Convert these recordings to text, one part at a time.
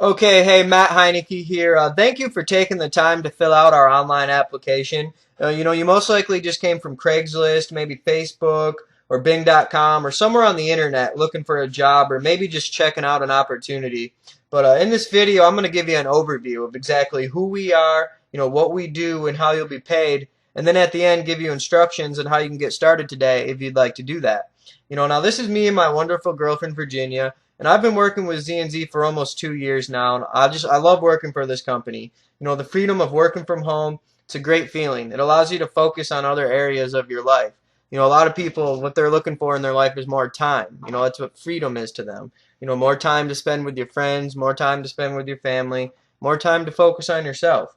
Okay, hey, Matt Heineke here. Thank you for taking the time to fill out our online application. You most likely just came from Craigslist, maybe Facebook or Bing.com or somewhere on the internet looking for a job or maybe just checking out an opportunity. But in this video, I'm going to give you an overview of exactly who we are, what we do and how you'll be paid. And then at the end, give you instructions on how you can get started today if you'd like to do that. Now this is me and my wonderful girlfriend, Virginia. And I've been working with Z&Z for almost 2 years now, and I love working for this company. The freedom of working from home, it's a great feeling. It allows you to focus on other areas of your life. A lot of people, what they're looking for in their life is more time. That's what freedom is to them. More time to spend with your friends, more time to spend with your family, more time to focus on yourself.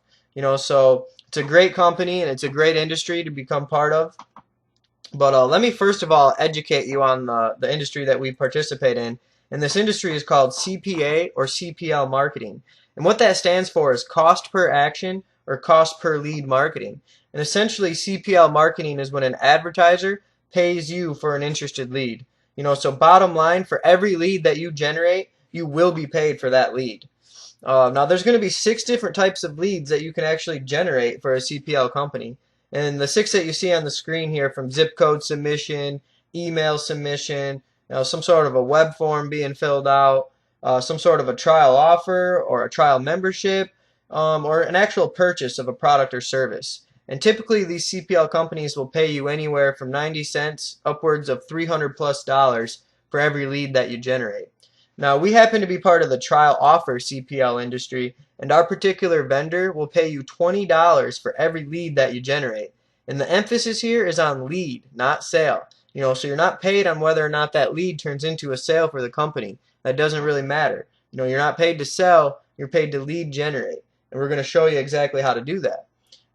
So it's a great company and it's a great industry to become part of. But let me first of all educate you on the industry that we participate in. And this industry is called CPA or CPL marketing. And what that stands for is cost per action or cost per lead marketing. And essentially CPL marketing is when an advertiser pays you for an interested lead. So bottom line, for every lead that you generate, you will be paid for that lead. Now there's going to be 6 different types of leads that you can actually generate for a CPL company. And the 6 that you see on the screen here, from zip code submission, email submission, some sort of a web form being filled out, some sort of a trial offer or a trial membership, or an actual purchase of a product or service. And typically these CPL companies will pay you anywhere from 90 cents upwards of $300+ for every lead that you generate. Now, we happen to be part of the trial offer CPL industry, and our particular vendor will pay you $20 for every lead that you generate. And the emphasis here is on lead, not sale. So you're not paid on whether or not that lead turns into a sale for the company. That doesn't really matter. You're not paid to sell, you're paid to lead generate. And we're going to show you exactly how to do that.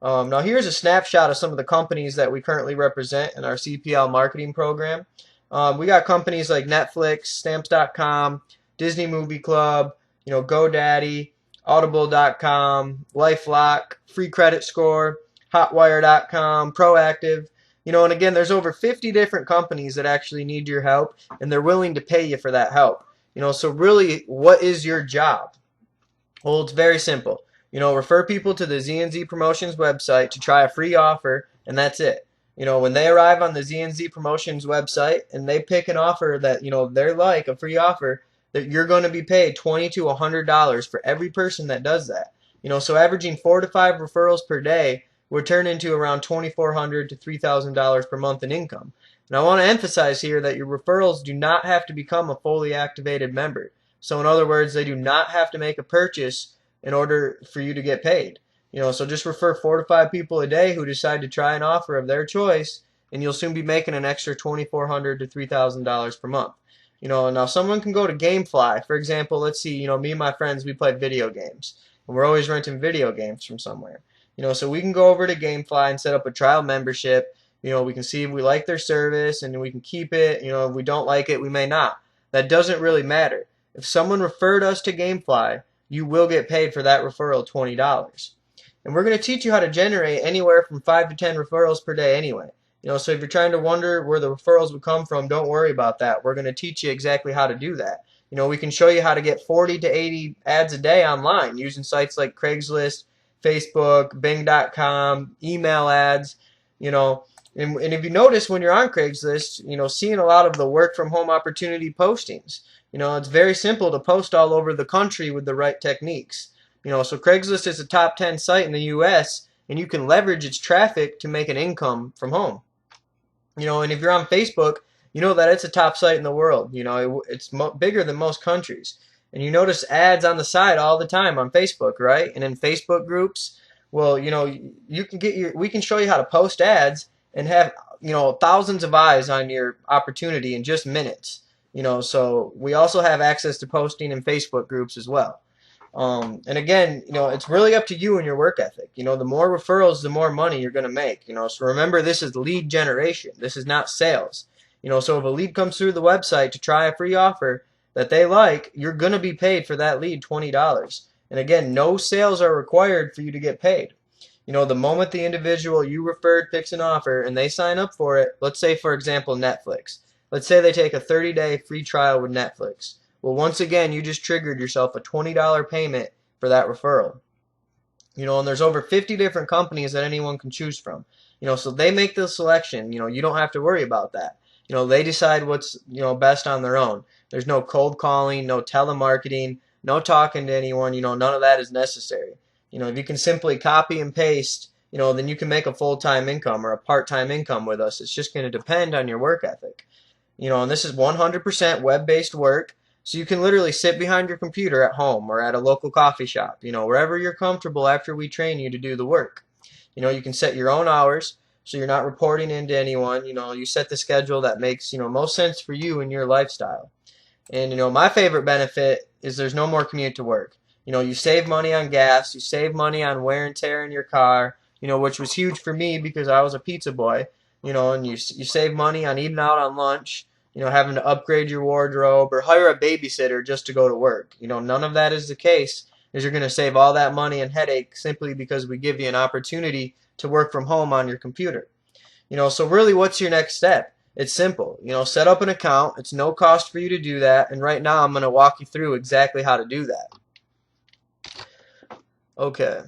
Now here's a snapshot of some of the companies that we currently represent in our CPL marketing program. We got companies like Netflix, Stamps.com, Disney Movie Club, GoDaddy, Audible.com, LifeLock, Free Credit Score, Hotwire.com, Proactive. And again, there's over 50 different companies that actually need your help, and they're willing to pay you for that help. So really, what is your job? Well, it's very simple. Refer people to the Z&Z Promotions website to try a free offer, and that's it. When they arrive on the Z&Z Promotions website and they pick an offer that, they're like a free offer, that you're going to be paid $20 to $100 for every person that does that. So averaging 4 to 5 referrals per day would turn into around $2,400 to $3,000 per month in income. And I want to emphasize here that your referrals do not have to become a fully activated member. So in other words, they do not have to make a purchase in order for you to get paid. So just refer 4 to 5 people a day who decide to try an offer of their choice, and you'll soon be making an extra $2,400 to $3,000 per month. Now someone can go to GameFly. For example, let's see, me and my friends, we play video games. And we're always renting video games from somewhere. So we can go over to GameFly and set up a trial membership. We can see if we like their service and we can keep it. If we don't like it, we may not. That doesn't really matter. If someone referred us to GameFly, you will get paid for that referral $20. And we're going to teach you how to generate anywhere from 5 to 10 referrals per day anyway. So if you're trying to wonder where the referrals would come from, don't worry about that. We're going to teach you exactly how to do that. We can show you how to get 40 to 80 ads a day online using sites like Craigslist, Facebook, Bing.com, email ads, and if you notice when you're on Craigslist, seeing a lot of the work from home opportunity postings. It's very simple to post all over the country with the right techniques. So Craigslist is a top 10 site in the US, and you can leverage its traffic to make an income from home. And if you're on Facebook, you know that it's a top site in the world. It's bigger than most countries. And you notice ads on the side all the time on Facebook, right? And in Facebook groups, well, we can show you how to post ads and have, thousands of eyes on your opportunity in just minutes. So we also have access to posting in Facebook groups as well. And again, it's really up to you and your work ethic. The more referrals, the more money you're going to make. So remember, this is lead generation. This is not sales. So if a lead comes through the website to try a free offer that they like, you're going to be paid for that lead $20. And again, no sales are required for you to get paid. The moment the individual you referred picks an offer and they sign up for it, let's say, for example, Netflix. Let's say they take a 30-day free trial with Netflix. Well, once again, you just triggered yourself a $20 payment for that referral. And there's over 50 different companies that anyone can choose from. So they make the selection. You don't have to worry about that. They decide what's, best on their own. There's no cold calling, no telemarketing, no talking to anyone. None of that is necessary. If you can simply copy and paste, then you can make a full-time income or a part-time income with us. It's just going to depend on your work ethic. And this is 100% web-based work. So you can literally sit behind your computer at home or at a local coffee shop, wherever you're comfortable after we train you to do the work. You can set your own hours, so you're not reporting into anyone. You set the schedule that makes, most sense for you and your lifestyle. And, my favorite benefit is there's no more commute to work. You save money on gas, you save money on wear and tear in your car, which was huge for me because I was a pizza boy, and you save money on eating out on lunch, having to upgrade your wardrobe or hire a babysitter just to go to work. None of that is the case, is you're going to save all that money and headache simply because we give you an opportunity to work from home on your computer. So really, what's your next step? It's simple. Set up an account. It's no cost for you to do that, and right now I'm going to walk you through exactly how to do that. Okay.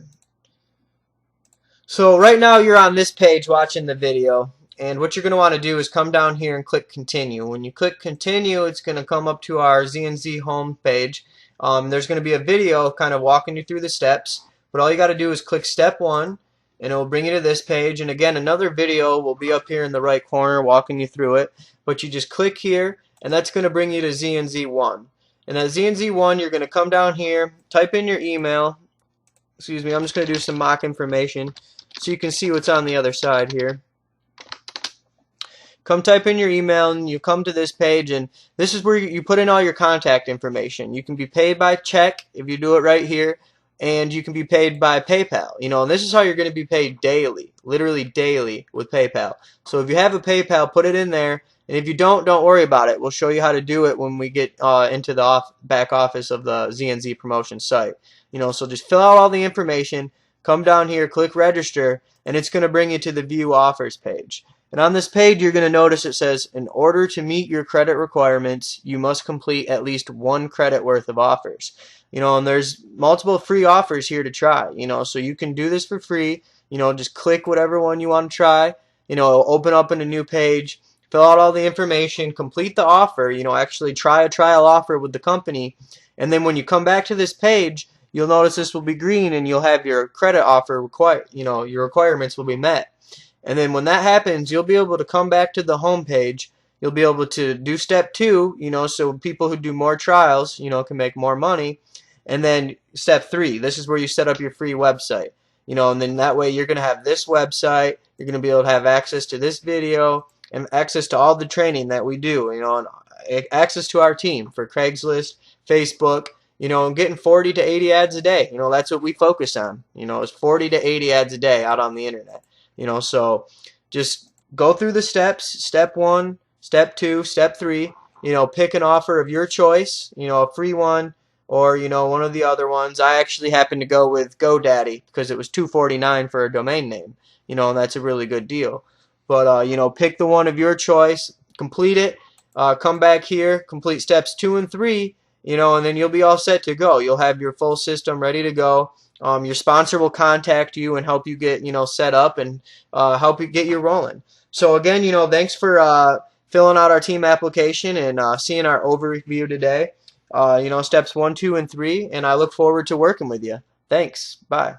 So right now you're on this page watching the video. And what you're going to want to do is come down here and click continue. When you click continue, it's going to come up to our Z&Z home page. There's going to be a video kind of walking you through the steps. But all you got to do is click step 1 and it will bring you to this page. And again, another video will be up here in the right corner walking you through it. But you just click here and that's going to bring you to Z&Z 1. And at Z&Z 1, you're going to come down here, type in your email. Excuse me, I'm just going to do some mock information so you can see what's on the other side here. Come type in your email and you come to this page, and this is where you put in all your contact information. You can be paid by check if you do it right here, and you can be paid by PayPal. And this is how you're going to be paid daily, literally daily with PayPal. So if you have a PayPal, put it in there, and if you don't worry about it. We'll show you how to do it when we get into the back office of the Z&Z promotion site. So just fill out all the information, come down here, click register, and it's going to bring you to the view offers page. And on this page, you're going to notice it says, in order to meet your credit requirements, you must complete at least 1 credit worth of offers. And there's multiple free offers here to try, so you can do this for free. Just click whatever one you want to try, open up in a new page, fill out all the information, complete the offer, actually try a trial offer with the company. And then when you come back to this page, you'll notice this will be green and you'll have your credit offer your requirements will be met. And then when that happens, you'll be able to come back to the home page. You'll be able to do step 2, so people who do more trials, can make more money. And then step 3, this is where you set up your free website. And then that way you're going to have this website, you're going to be able to have access to this video and access to all the training that we do, and access to our team for Craigslist, Facebook, and getting 40 to 80 ads a day. That's what we focus on. It's 40 to 80 ads a day out on the internet. So just go through the steps, step 1, step 2, step 3, pick an offer of your choice, a free one, or, one of the other ones. I actually happened to go with GoDaddy because it was $2.49 for a domain name, and that's a really good deal. But, pick the one of your choice, complete it, come back here, complete steps 2 and 3, and then you'll be all set to go. You'll have your full system ready to go. Your sponsor will contact you and help you get, set up and help you get you rolling. So again, thanks for filling out our team application and seeing our overview today. Steps 1, 2, and 3, and I look forward to working with you. Thanks. Bye.